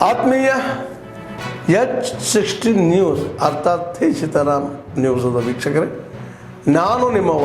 ಆತ್ಮೀಯ H16 news ಅರ್ಥಾತ್ ಸೀತಾರಾಮ್ ನ್ಯೂಸದ ವೀಕ್ಷಕರೇ, ನಾನು ನಿಮ್ಮವ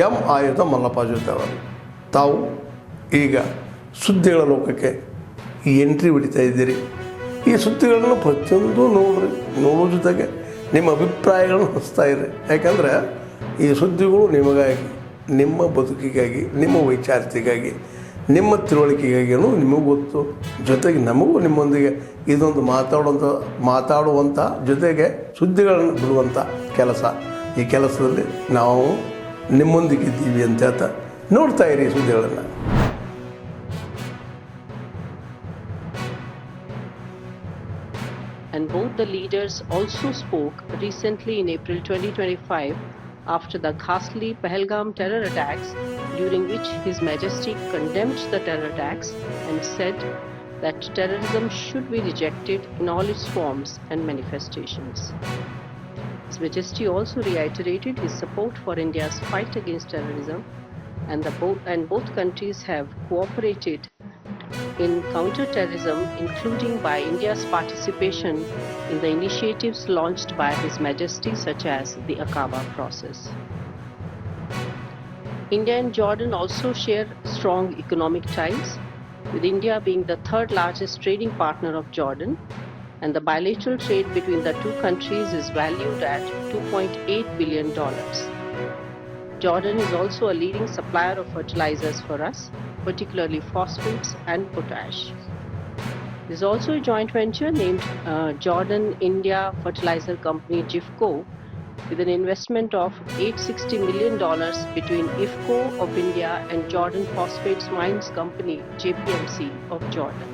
ಎಂ ಆಯುಧ ಮಲ್ಲಪ್ಪ ಜೊತೆವರು. ತಾವು ಈಗ ಸುದ್ದಿಗಳ ಲೋಕಕ್ಕೆ ಎಂಟ್ರಿ ಹೊಡಿತಾ ಇದ್ದೀರಿ. ಈ ಸುದ್ದಿಗಳನ್ನು ಪ್ರತಿಯೊಂದು ನೋಡೋ ಜೊತೆಗೆ ನಿಮ್ಮ ಅಭಿಪ್ರಾಯಗಳನ್ನು ಹಚ್ತಾ ಇರಿ. ಯಾಕಂದರೆ ಈ ಸುದ್ದಿಗಳು ನಿಮಗಾಗಿ, ನಿಮ್ಮ ಬದುಕಿಗಾಗಿ, ನಿಮ್ಮ ವೈಚಾರಿಕೆಗಾಗಿ, ನಿಮ್ಮ ತಿಳುವಳಿಕೆಗಾಗಿಯೂ ನಿಮಗೂ ಗೊತ್ತು, ಜೊತೆಗೆ ನಮಗೂ ನಿಮ್ಮೊಂದಿಗೆ ಇದೊಂದು ಮಾತಾಡುವಂಥ ಜೊತೆಗೆ ಸುದ್ದಿಗಳನ್ನು ಬಿಡುವಂಥ ಕೆಲಸ. ಈ ಕೆಲಸದಲ್ಲಿ ನಾವು ನಿಮ್ಮೊಂದಿಗಿದ್ದೀವಿ ಅಂತ ಹೇಳ್ತಾ ನೋಡ್ತಾ ಇರಿ ಸುದ್ದಿಗಳನ್ನು. And both the leaders also spoke recently in April 2025 after the ghastly Pahalgam terror attacks, during which His Majesty condemned the terror attacks and said that terrorism should be rejected in all its forms and manifestations. His Majesty also reiterated his support for India's fight against terrorism, and both countries have cooperated in counter-terrorism, including by India's participation in the initiatives launched by His Majesty such as the Aqaba process. India and Jordan also share strong economic ties, with India being the third largest trading partner of Jordan, and the bilateral trade between the two countries is valued at $2.8 billion. Jordan is also a leading supplier of fertilizers for us, particularly phosphates and potash. There is also a joint venture named Jordan India Fertilizer Company JIFCO, with an investment of $860 million between IFCO of India and Jordan Phosphates Mines Company JPMC of Jordan.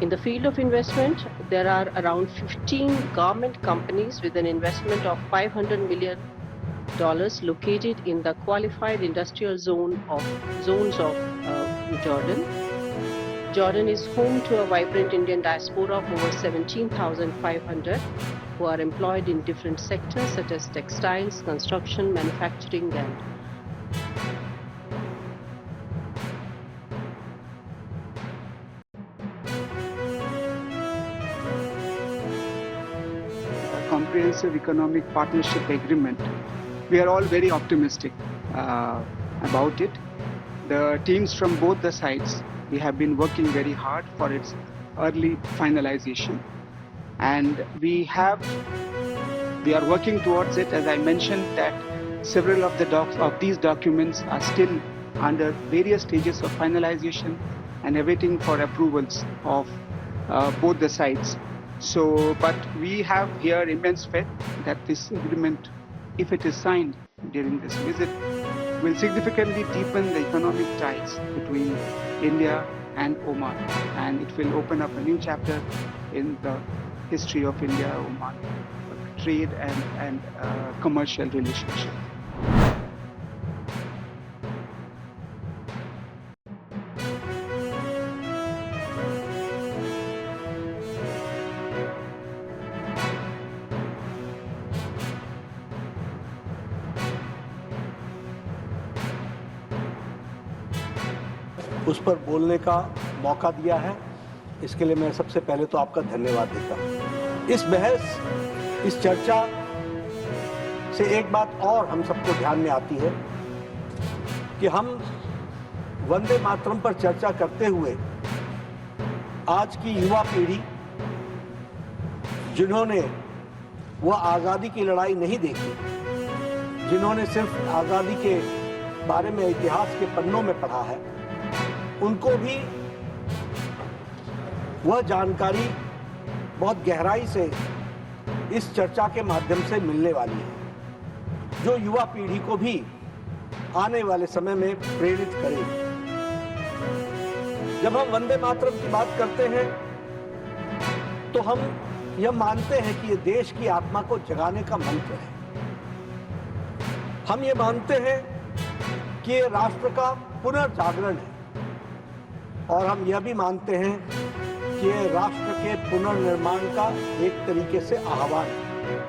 In the field of investment, there are around 15 government companies with an investment of $500 million located in the qualified industrial zones of Jordan. Jordan is home to a vibrant Indian diaspora of over 17,500 who are employed in different sectors such as textiles, construction, manufacturing and comprehensive economic partnership agreement. We are all very optimistic about it. The teams from both the sides, we have been working very hard for its early finalization, and we are working towards it. As I mentioned, that several of these documents are still under various stages of finalization and awaiting for approvals of both the sides. But we have here immense faith that this agreement, if it is signed during this visit, will significantly deepen the economic ties between India and Oman, and it will open up a new chapter in the history of India-Oman trade and commercial relationship. उस पर बोलने का मौका दिया है, इसके लिए मैं सबसे पहले तो आपका धन्यवाद देता हूँ. इस बहस, इस चर्चा से एक बात और हम सबको ध्यान में आती है कि हम वंदे मातरम पर चर्चा करते हुए आज की युवा पीढ़ी, जिन्होंने वह आज़ादी की लड़ाई नहीं देखी, जिन्होंने सिर्फ आज़ादी के बारे में इतिहास के पन्नों में पढ़ा है, उनको भी वह जानकारी बहुत गहराई से इस चर्चा के माध्यम से मिलने वाली है, जो युवा पीढ़ी को भी आने वाले समय में प्रेरित करेगी. जब हम वंदे मातरम की बात करते हैं तो हम यह मानते हैं कि ये देश की आत्मा को जगाने का मंत्र है. हम ये मानते हैं कि ये राष्ट्र का पुनर्जागरण है, और हम यह भी मानते हैं कि ये राष्ट्र के पुनर्निर्माण का एक तरीके से आह्वान है.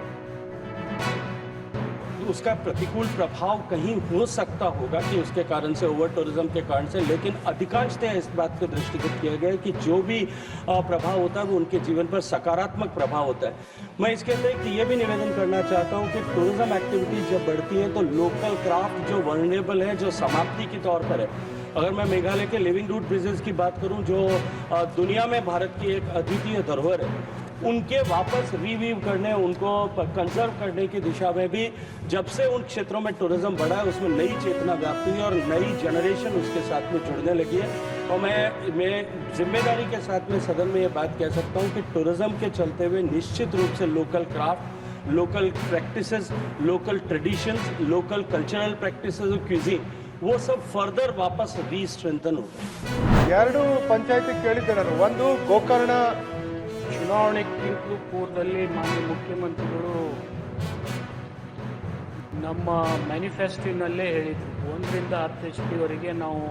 उसका प्रतिकूल प्रभाव कहीं हो सकता होगा कि उसके कारण से, ओवर टूरिज्म के कारण से, लेकिन अधिकांशतः इस बात को दृष्टिगत किया गया है कि जो भी प्रभाव होता है वो उनके जीवन पर सकारात्मक प्रभाव होता है। मैं इसके अतिरिक्त ये भी निवेदन करना चाहता हूँ कि टूरिज्म एक्टिविटीज जब बढ़ती है तो लोकल क्राफ्ट जो वल्नरेबल है, जो समाप्ति के तौर पर है, अगर मैं मेघालय के लिविंग रूट ब्रिजेस की बात करूं जो दुनिया में भारत की एक अद्वितीय धरोहर है, उनके वापस रिवीव करने, उनको कंजर्व करने की दिशा में भी जब से उन क्षेत्रों में टूरिज्म बढ़ा है उसमें नई चेतना व्याप्त हुई है और नई जनरेशन उसके साथ में जुड़ने लगी है। और मैं जिम्मेदारी के साथ में सदन में ये बात कह सकता हूँ कि टूरिज्म के चलते हुए निश्चित रूप से local craft, local practices, local traditions, local cultural practices और क्यूजिन वो सब फर्दर वापस ರೀಸ್ಟ್ರೆಂಥನ್ ಹೋಗುತ್ತೆ। ಎರಡು ಪಂಚಾಯತಿ ಕೇಳಿದ್ದೆ ನಾನು। ಒಂದು ಗೋಕರ್ಣ ಚುನಾವಣೆಗಿಂತಲೂ ಪೂರ್ವದಲ್ಲಿ ಮಾನ್ಯ ಮುಖ್ಯಮಂತ್ರಿಗಳು ನಮ್ಮ ಮ್ಯಾನಿಫೆಸ್ಟೋನಲ್ಲೇ ಹೇಳಿದರು 1ರಿಂದ 10 HP ವರೆಗೆ ನಾವು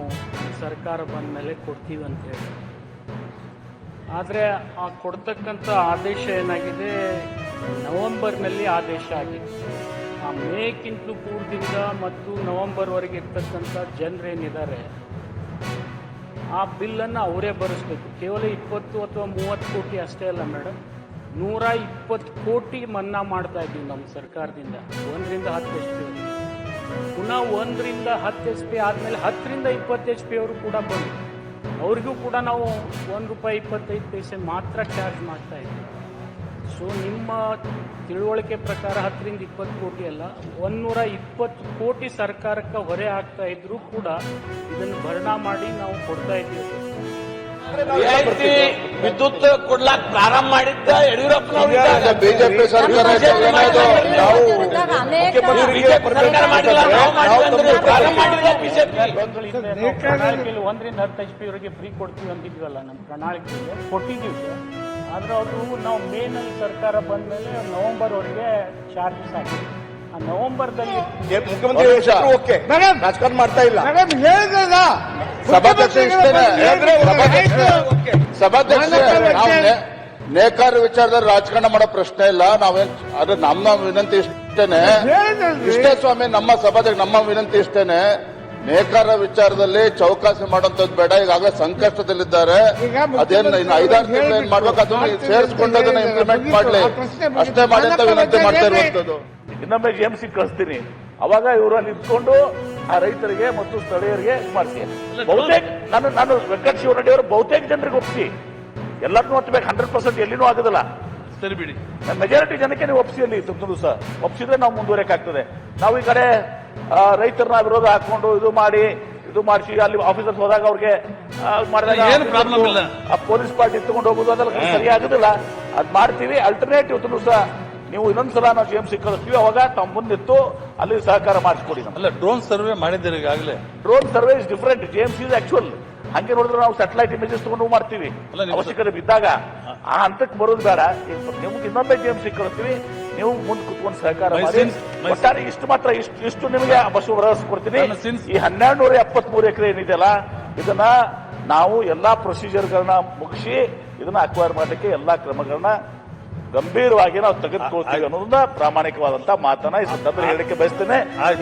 ಸರ್ಕಾರ ಬಂದ ಮೇಲೆ ಕೊಡ್ತೀವಿ ಅಂತ ಹೇಳಿ. ಆದರೆ ಆ ಕೊಡ್ತಕ್ಕಂಥ ಆದೇಶ ಏನಾಗಿದೆ, ನವೆಂಬರ್ನಲ್ಲಿ ಆದೇಶ ಆಗಿದೆ. ಆ ಮೇಕ್ಕಿಂತಲೂ ಪೂರ್ವದಿಂದ ಮತ್ತು ನವೆಂಬರ್ವರೆಗೆ ಇರ್ತಕ್ಕಂಥ ಜನರೇನಿದ್ದಾರೆ ಆ ಬಿಲ್ಲನ್ನು ಅವರೇ ಭರಿಸ್ಬೇಕು. ಕೇವಲ 20 ಅಥವಾ 30 ಕೋಟಿ ಅಷ್ಟೇ ಅಲ್ಲ ಮೇಡಮ್, 120 ಕೋಟಿ ಮನ್ನಾ ಮಾಡ್ತಾ ಇದ್ದೀವಿ ನಮ್ಮ ಸರ್ಕಾರದಿಂದ 1ರಿಂದ 10 HP ವರೆಗೆ. ಪುನಃ 1ರಿಂದ 10 HP ಆದಮೇಲೆ 10ರಿಂದ 20 HP ಅವರು ಕೂಡ ಬಂದರು, ಅವ್ರಿಗೂ ಕೂಡ ನಾವು ₹1.25 ಮಾತ್ರ ಚಾರ್ಜ್ ಮಾಡ್ತಾ ಇದ್ದೀವಿ. ಸೊ ನಿಮ್ಮ ತಿಳುವಳಿಕೆ ಪ್ರಕಾರ 10ರಿಂದ 20 ಕೋಟಿ ಅಲ್ಲ, 120 ಕೋಟಿ ಸರ್ಕಾರಕ್ಕೆ ಹೊರೆ ಆಗ್ತಾ ಇದ್ರೂ ಕೂಡ ಇದನ್ನು ಭರ್ಣಾ ಮಾಡಿ ನಾವು ಕೊಡ್ತಾ ಇದ್ದೀವಿ. ವಿದ್ಯುತ್ ಕೊಡ್ಲಾಕ್ ಪ್ರಾರಂಭ ಮಾಡಿದ್ದ ಯಡಿಯೂರಪ್ಪನವರು ಬಿಜೆಪಿ ಸರ್ಕಾರ ಪ್ರಣಾಳಿಕೆಯಲ್ಲಿ 1ರಿಂದ 10 HP ವರೆಗೆ ಫ್ರೀ ಕೊಡ್ತೀವಿ ಅಂತಿದ್ವಲ್ಲ, ನಮ್ಮ ಪ್ರಣಾಳಿಕೆಯಲ್ಲಿ ಕೊಟ್ಟಿದ್ದೀವಿ ಸರ್. ಆದರೆ ಅದು ನಾವು ಮೇನಲ್ಲಿ ಸರ್ಕಾರ ಬಂದ ಮೇಲೆ ನವೆಂಬರ್ವರೆಗೆ ಚಾರ್ಜಸ್ ಆಗಿದೆ. ಆ ನವೆಂಬರ್ದಲ್ಲಿ ಮುಖ್ಯಮಂತ್ರಿ ರಾಜಕಾರಣ ಮಾಡ್ತಾ ಇಲ್ಲ. ಸಭಾಧ್ಯಕ್ಷ ನೇಕಾರ ವಿಚಾರದಲ್ಲಿ ರಾಜಕಾರಣ ಮಾಡೋ ಪ್ರಶ್ನೆ ಇಲ್ಲ. ನಾವೇನ್ ಅದು ನಮ್ಮ ವಿನಂತಿ ಇಷ್ಟೇ ಸ್ವಾಮಿ, ನಮ್ಮ ಸಭಾಧ್ಯಕ್ಷ ನಮ್ಮ ವಿನಂತಿ ಇಷ್ಟೇನೆ. ನೇಕಾರ ವಿಚಾರದಲ್ಲಿ ಚೌಕಾಸಿ ಮಾಡುವಂತದ್ದು ಬೇಡ. ಈಗಾಗಲೇ ಸಂಕಷ್ಟದಲ್ಲಿದ್ದಾರೆ. ಅದೇನು ಇನ್ನು 5-6 ತಿಂಗಳು ಏನ್ ಮಾಡ್ಬೇಕು ಅದನ್ನ ಸೇರಿಸ್ಕೊಂಡು ಅದನ್ನ ಇಂಪ್ಲಿಮೆಂಟ್ ಮಾಡ್ಲಿ, ಅಷ್ಟೇ ಮಾಡಿ ಅಂತ ವಿನಂತಿ ಮಾಡ್ತಾ ಇರುವಂತದ್ದು. ಇನ್ನೊಮ್ಮೆ GMC ಕಳಿಸ್ತೀನಿ, ಅವಾಗ ಇವರು ಅಲ್ಲಿ ಇಟ್ಕೊಂಡು ಆ ರೈತರಿಗೆ ಮತ್ತು ಸ್ಥಳೀಯರಿಗೆ ಮಾಡಿಸಿ. ಬಹುತೇಕ ನಾನು ವೆಂಕಟ ಶಿವರೆಡ್ಡಿ ಅವರು ಬಹುತೇಕ ಜನರಿಗೆ ಒಪ್ಪಿಸಿ, ಎಲ್ಲರನ್ನೂ ಒತ್ತಬೇಕು. 100% ಎಲ್ಲಿನೂ ಆಗೋದಿಲ್ಲ, ಸರಿ ಬಿಡಿ. ಮೆಜಾರಿಟಿ ಜನಕ್ಕೆ ನೀವು ಒಪ್ಪಿಸಿ, ಅಲ್ಲಿ ತುಂಬ ಸಹ ಒಪ್ಪಿಸಿದ್ರೆ ನಾವು ಮುಂದುವರೆಕಾಗ್ತದೆ. ನಾವು ಈ ಕಡೆ ರೈತರನ್ನ ವಿರೋಧ ಹಾಕೊಂಡು ಇದು ಮಾಡಿಸಿ ಅಲ್ಲಿ ಆಫೀಸರ್ಸ್ ಹೋದಾಗ ಅವ್ರಿಗೆ ಮಾಡಿದಾಗ ಏನು ಪ್ರಾಬ್ಲಮ್ ಇಲ್ಲ, ಆ ಪೊಲೀಸ್ ಪಾರ್ಟಿ ತಗೊಂಡು ಹೋಗೋದು ಅದೆಲ್ಲ ಸರಿ ಆಗುದಿಲ್ಲ. ಅದ್ ಮಾಡ್ತೀವಿ. ಅಲ್ಟರ್ನೇಟಿವ್ ಸಹ ನೀವು ಇನ್ನೊಂದ್ಸಲ ನಾವು GMC ಕಳಿಸ್ತೀವಿ, ಅವಾಗ ತಮ್ಮ ಮುಂದಿತ್ತು ಅಲ್ಲಿ ಸಹಕಾರ ಮಾಡಿಸ್ಕೊಡಿ. ಅಲ್ಲ, ಡ್ರೋನ್ ಸರ್ವೆ ಮಾಡಿದ್ದೀರಿ ಈಗಾಗಲೇ. Drone survey is different, GMC is actual. ಹಂಗೆ ನೋಡಿದ್ರೆ ನಾವು ಸ್ಯಾಟಲೈಟ್ ಇಮೇಜಸ್ ತಗೊಂಡು ಮಾಡ್ತೀವಿ ಅವಶ್ಯಕತೆ ಬಿದ್ದಾಗ. ಆ ಹಂತಕ್ಕೆ ಬರೋದು ಬೇಡ. ನಿಮ್ಗೆ ಇನ್ನೊಮ್ಮೆ GMC ಕಳಿಸ್ತೀವಿ, ನೀವು ಮುಂದೆ ಕುತ್ಕೊಂಡು ಸಹಕಾರ ಮಾಡಿ. ಒಟ್ಟಾರೆ ಇಷ್ಟು ನಿಮಗೆ ಬಸ್ ಭರವಸೆ ಕೊಡ್ತೀನಿ. ಈ 1273 ಎಕರೆ ಏನಿದೆಯಲ್ಲ, ಇದನ್ನ ನಾವು ಎಲ್ಲಾ ಪ್ರೊಸೀಜರ್ಗಳನ್ನ ಮುಗಿಸಿ ಇದನ್ನ ಅಕ್ವೈರ್ ಮಾಡಲಿಕ್ಕೆ ಎಲ್ಲಾ ಕ್ರಮಗಳನ್ನ ಗಂಭೀರವಾಗಿ ನಾವು ತೆಗೆದುಕೊಳ್ತೀವಿ ಅನ್ನೋದನ್ನ ಪ್ರಾಮಾಣಿಕವಾದಂತ ಮಾತನ್ನ ಈ ಸಂದರ್ಭದಲ್ಲಿ ಹೇಳಲಿಕ್ಕೆ ಬಯಸ್ತೇನೆ.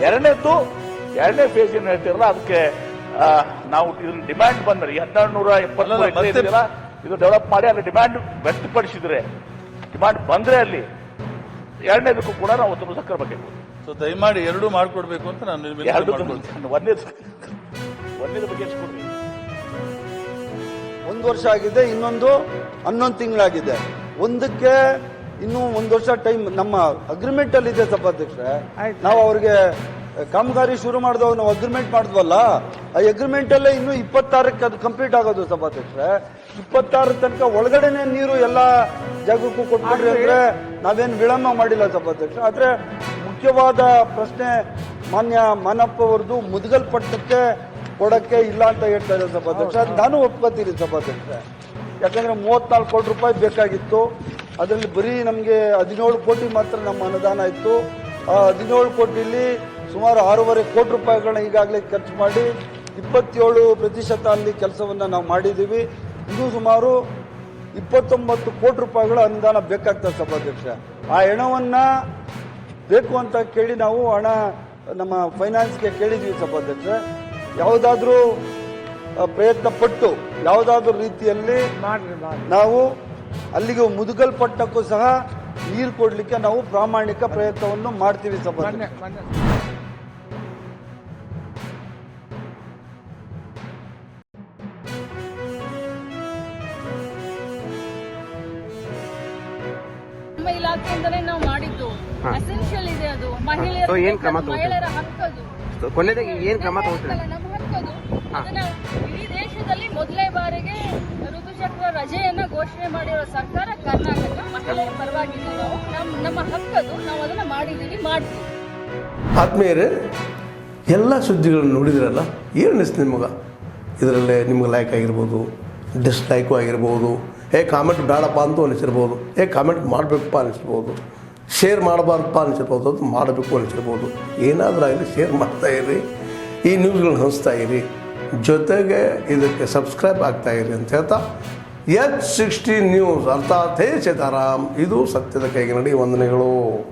ಎರಡನೇ ಫೇಸ್ ಏನ್ ಹೇಳ್ತಿರಲ್ಲ, ಅದಕ್ಕೆ ನಾವು ಇದನ್ನ ಡಿಮ್ಯಾಂಡ್ ಬಂದ್ರೆ 1273 ಎಕರೆ ಇದೆಯಲ್ಲ, ಇದು ಡೆವಲಪ್ ಮಾಡಿ ಅಲ್ಲಿ ಡಿಮ್ಯಾಂಡ್ ವ್ಯಕ್ತಪಡಿಸಿದ್ರೆ, ಡಿಮ್ಯಾಂಡ್ ಬಂದ್ರೆ ಅಲ್ಲಿ ಎರಡನೇದಕ್ಕೂ ಕೂಡ ನಾವು ತುಂಬ ಸಕ್ಕರೆ ಬಗ್ಗೆ. ಸೊ ದಯಮಾಡಿ ಎರಡೂ ಮಾಡ್ಕೊಡ್ಬೇಕು ಅಂತ ನಾನು ಒಂದೇದ ಬಗ್ಗೆ ಕೊಡ್ರಿ. 1 ವರ್ಷ ಆಗಿದೆ, ಇನ್ನೊಂದು 11 ತಿಂಗಳಾಗಿದೆ. ಒಂದಕ್ಕೆ ಇನ್ನೂ 1 ವರ್ಷ ಟೈಮ್ ನಮ್ಮ ಅಗ್ರಿಮೆಂಟ್ ಅಲ್ಲಿ ಇದೆ ಸಭಾಧ್ಯಕ್ಷರೇ. ನಾವು ಅವ್ರಿಗೆ ಕಾಮಗಾರಿ ಶುರು ಮಾಡಿದವಾಗ ನಾವು ಅಗ್ರಿಮೆಂಟ್ ಮಾಡಿದ್ವಲ್ಲ, ಆ ಅಗ್ರಿಮೆಂಟ್ ಅಲ್ಲೇ ಇನ್ನು 26ಕ್ಕೆ ಅದು ಕಂಪ್ಲೀಟ್ ಆಗೋದು ಸಭಾಧ್ಯಕ್ಷರೇ. 26 ತನಕ ಒಳಗಡೆನೆ ನೀರು ಎಲ್ಲಾ ಜಾಗಕ್ಕೂ ಕೊಟ್ಬಿಡ್ರಿ ಅಂದ್ರೆ ನಾವೇನು ವಿಳಂಬ ಮಾಡಿಲ್ಲ ಸಭಾಧ್ಯಕ್ಷ. ಆದ್ರೆ ಮುಖ್ಯವಾದ ಪ್ರಶ್ನೆ ಮಾನ್ಯ ಮಾನಪ್ಪ ಅವರದು ಮುದ್ಗಲ್ ಪಟ್ಟಕ್ಕೆ ಕೊಡಕ್ಕೆ ಇಲ್ಲ ಅಂತ ಹೇಳ್ತಾ ಇದ್ದಾರೆ ಸಭಾಧ್ಯಕ್ಷ. ಅದು ನಾನು ಒಪ್ಕೋತೀನಿ ಸಭಾಧ್ಯಕ್ಷ. ಯಾಕಂದ್ರೆ 34 ಕೋಟಿ ರೂಪಾಯಿ ಬೇಕಾಗಿತ್ತು. ಅದರಲ್ಲಿ ಬರೀ ನಮಗೆ 17 ಕೋಟಿ ಮಾತ್ರ ನಮ್ಮ ಅನುದಾನ ಇತ್ತು. ಆ 17 ಕೋಟಿಲಿ ಸುಮಾರು 6.5 ಕೋಟಿ ರೂಪಾಯಿಗಳನ್ನ ಈಗಾಗಲೇ ಖರ್ಚು ಮಾಡಿ 27% ಅಲ್ಲಿ ಕೆಲಸವನ್ನ ನಾವು ಮಾಡಿದ್ದೀವಿ. ಇದು ಸುಮಾರು 29 ಕೋಟಿ ರೂಪಾಯಿಗಳ ಅನುದಾನ ಬೇಕಾಗ್ತದೆ ಸಭಾಧ್ಯಕ್ಷ. ಆ ಹಣವನ್ನ ಬೇಕು ಅಂತ ಕೇಳಿ ನಾವು ಹಣ ನಮ್ಮ ಫೈನಾನ್ಸ್ಗೆ ಕೇಳಿದ್ವಿ ಸಭಾಧ್ಯಕ್ಷರೇ. ಯಾವುದಾದ್ರೂ ಪ್ರಯತ್ನ ಪಟ್ಟು ಯಾವುದಾದ್ರೂ ರೀತಿಯಲ್ಲಿ ನಾವು ಅಲ್ಲಿಗೆ ಮುದುಗಲ್ಪಟ್ಟಕ್ಕೂ ಸಹ ನೀರು ಕೊಡ್ಲಿಕ್ಕೆ ನಾವು ಪ್ರಾಮಾಣಿಕ ಪ್ರಯತ್ನವನ್ನು ಮಾಡ್ತೀವಿ ಸಭಾಧ್ಯಕ್ಷರೇ. ನಮ್ಮ ಇಲಾಖೆಯಿಂದಲೇ ನಾವು ಮಾಡಿದ್ದು ಅಸೆನ್ಷಿಯಲ್ ಇದೆ ಅದು. ಮಹಿಳೆಯರ ಹಕ್ಕದು ನಮ್ಮ ಹಕ್ಕದು. ಅದನ್ನ ಇಡೀ ದೇಶದಲ್ಲಿ ಮೊದಲೇ ಬಾರಿಗೆ ಋತುಚಕ್ರ ರಜೆಯನ್ನ ಘೋಷಣೆ ಮಾಡಿರೋ ಸರ್ಕಾರ ಕರ್ನಾಟಕ. ಮಹಿಳೆಯರ ಪರವಾಗಿದ್ದೀವಿ ನಾವು, ನಮ್ಮ ಹಕ್ಕದು, ನಾವು ಅದನ್ನ ಮಾಡಿದ್ದೀವಿ, ಮಾಡ್ತೀವಿ. ಆತ್ಮೀಯರೇ, ಎಲ್ಲ ಸುದ್ದಿಗಳನ್ನು ನೋಡಿದ್ರಲ್ಲ, ಏನು ಅನಿಸ್ತು ನಿಮಗೆ? ಇದರಲ್ಲೇ ನಿಮ್ಗೆ ಲೈಕ್ ಆಗಿರ್ಬೋದು, ಡಿಸ್ಲೈಕು ಆಗಿರ್ಬೋದು, ಕಾಮೆಂಟ್ ಬೇಡಪ್ಪ ಅಂತ ಅನಿಸಿರ್ಬೋದು, ಕಾಮೆಂಟ್ ಮಾಡಬೇಕಪ್ಪ ಅನಿಸಿರ್ಬೋದು, ಶೇರ್ ಮಾಡಬಾರ್ದಪ್ಪ ಅನಿಸಿರ್ಬೋದು, ಅದು ಮಾಡಬೇಕು ಅನಿಸಿರ್ಬೋದು. ಏನಾದರೂ ಆಗಲಿ ಶೇರ್ ಮಾಡ್ತಾಯಿರಿ, ಈ ನ್ಯೂಸ್ಗಳನ್ನ ಹಂಚ್ತಾ ಇರಿ, ಜೊತೆಗೆ ಇದಕ್ಕೆ ಸಬ್ಸ್ಕ್ರೈಬ್ ಆಗ್ತಾಯಿರಿ ಅಂತ ಹೇಳ್ತಾ H16 ನ್ಯೂಸ್ ಅರ್ಥಾತ್ ಹೇ ಸೀತಾರಾಮ್, ಇದು ಸತ್ಯದ ಕೈಗೆ ನಡಿ. ವಂದನೆಗಳು.